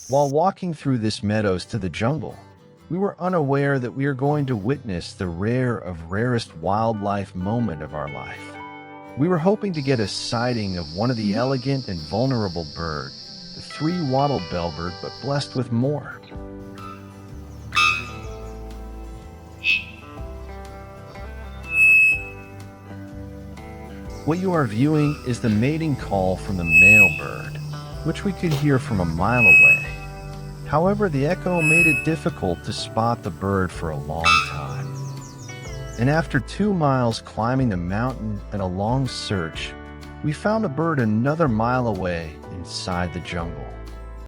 While walking through this meadows to the jungle, we were unaware that we are going to witness the rare of rarest wildlife moment of our life. We were hoping to get a sighting of one of the elegant and vulnerable bird, the three-wattled bellbird, but blessed with more. What you are viewing is the mating call from the male bird, which we could hear from a mile away. However, the echo made it difficult to spot the bird for a long time. And after 2 miles climbing the mountain and a long search, we found a bird another mile away inside the jungle.